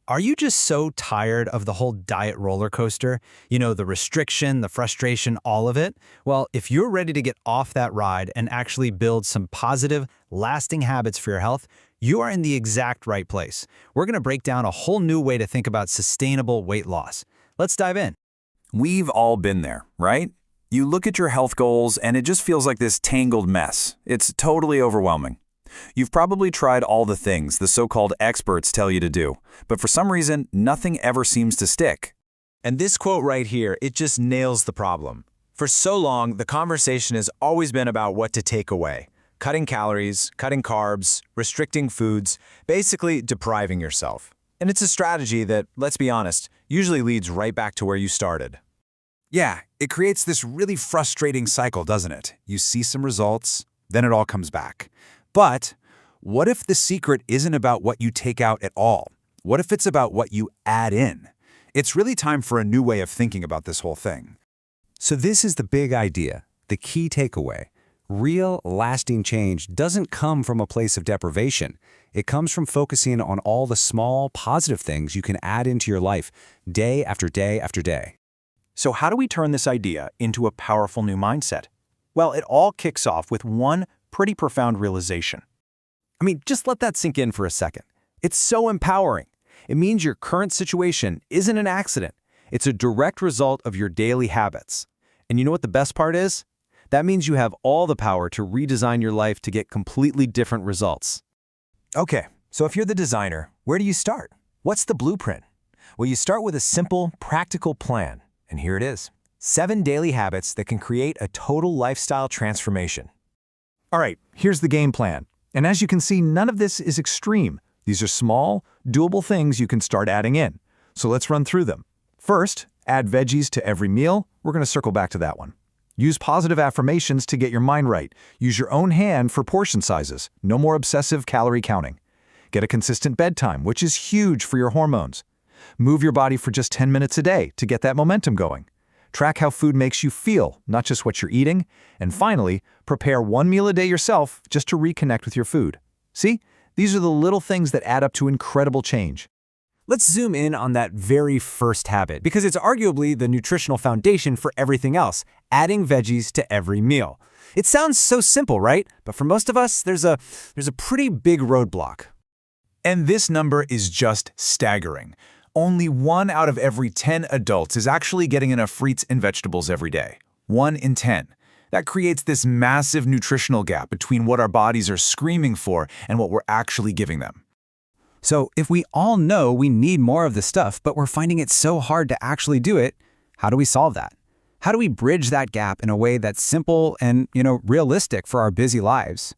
Are you just so tired of the whole diet roller coaster? You know, the restriction, the frustration, all of it? Well, if you're ready to get off that ride and actually build some positive, lasting habits for your health, you are in the exact right place. We're going to break down a whole new way to think about sustainable weight loss. Let's dive in. We've all been there, right? You look at your health goals and it just feels like this tangled mess. It's totally overwhelming. You've probably tried all the things the so-called experts tell you to do, but for some reason, nothing ever seems to stick. And this quote right here, it just nails the problem. For so long, the conversation has always been about what to take away. Cutting calories, cutting carbs, restricting foods, basically depriving yourself. And it's a strategy that, let's be honest, usually leads right back to where you started. Yeah, it creates this really frustrating cycle, doesn't it? You see some results, then it all comes back. But what if the secret isn't about what you take out at all? What if it's about what you add in? It's really time for a new way of thinking about this whole thing. So this is the big idea, the key takeaway. Real, lasting change doesn't come from a place of deprivation. It comes from focusing on all the small, positive things you can add into your life day after day after day. So how do we turn this idea into a powerful new mindset? Well, it all kicks off with one pretty profound realization. I mean, just let that sink in for a second. It's so empowering. It means your current situation isn't an accident. It's a direct result of your daily habits. And you know what the best part is? That means you have all the power to redesign your life to get completely different results. Okay, so if you're the designer, where do you start? What's the blueprint? Well, you start with a simple, practical plan. And here it is. 7 daily habits that can create a total lifestyle transformation. All right, here's the game plan. And as you can see, none of this is extreme. These are small, doable things you can start adding in. So let's run through them. First, add veggies to every meal. We're going to circle back to that one. Use positive affirmations to get your mind right. Use your own hand for portion sizes. No more obsessive calorie counting. Get a consistent bedtime, which is huge for your hormones. Move your body for just 10 minutes a day to get that momentum going. Track how food makes you feel, not just what you're eating. And finally, prepare one meal a day yourself just to reconnect with your food. See, these are the little things that add up to incredible change. Let's zoom in on that very first habit, because it's arguably the nutritional foundation for everything else, adding veggies to every meal. It sounds so simple, right? But for most of us, there's a pretty big roadblock. And this number is just staggering. Only 1 out of every 10 adults is actually getting enough fruits and vegetables every day. 1 in 10. That creates this massive nutritional gap between what our bodies are screaming for and what we're actually giving them. So if we all know we need more of the stuff, but we're finding it so hard to actually do it, how do we solve that? How do we bridge that gap in a way that's simple and, realistic for our busy lives?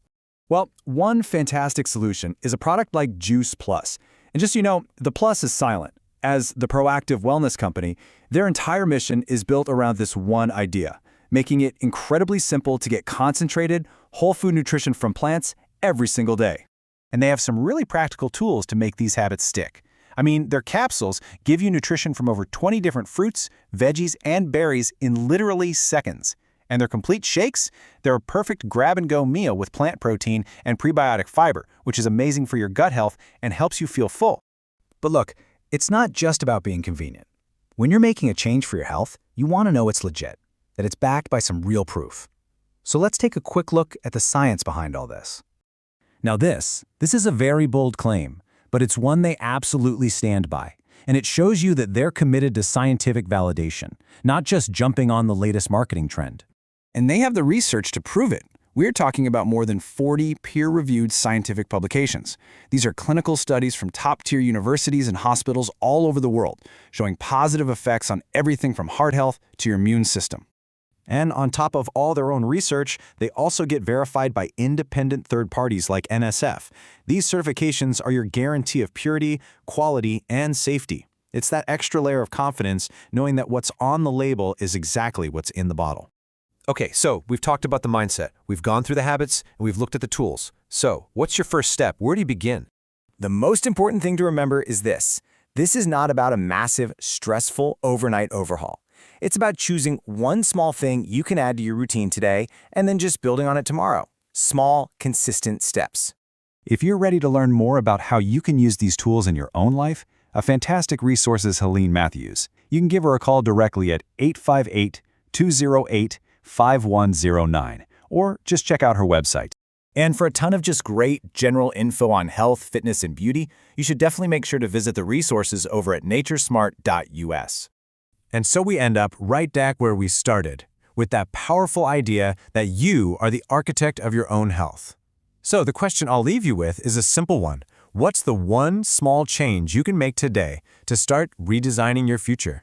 Well, one fantastic solution is a product like Juice Plus. And just the plus is silent. As the proactive wellness company, their entire mission is built around this one idea, making it incredibly simple to get concentrated, whole food nutrition from plants every single day. And they have some really practical tools to make these habits stick. I mean, their capsules give you nutrition from over 20 different fruits, veggies, and berries in literally seconds. And their complete shakes, they're a perfect grab-and-go meal with plant protein and prebiotic fiber, which is amazing for your gut health and helps you feel full. But look, it's not just about being convenient. When you're making a change for your health, you want to know it's legit, that it's backed by some real proof. So let's take a quick look at the science behind all this. Now this is a very bold claim, but it's one they absolutely stand by. And it shows you that they're committed to scientific validation, not just jumping on the latest marketing trend. And they have the research to prove it. We're talking about more than 40 peer-reviewed scientific publications. These are clinical studies from top-tier universities and hospitals all over the world, showing positive effects on everything from heart health to your immune system. And on top of all their own research, they also get verified by independent third parties like NSF. These certifications are your guarantee of purity, quality, and safety. It's that extra layer of confidence knowing that what's on the label is exactly what's in the bottle. Okay, so we've talked about the mindset, we've gone through the habits, and we've looked at the tools. So, what's your first step? Where do you begin? The most important thing to remember is this. This is not about a massive, stressful overnight overhaul. It's about choosing one small thing you can add to your routine today and then just building on it tomorrow. Small, consistent steps. If you're ready to learn more about how you can use these tools in your own life, A fantastic resource is Helene Matthews. You can give her a call directly at 858-208-5109, or just check out her website. And for a ton of just great general info on health, fitness, and beauty, you should definitely make sure to visit the resources over at naturesmart.us. And so we end up right back where we started, with that powerful idea that you are the architect of your own health. So the question I'll leave you with is a simple one. What's the one small change you can make today to start redesigning your future?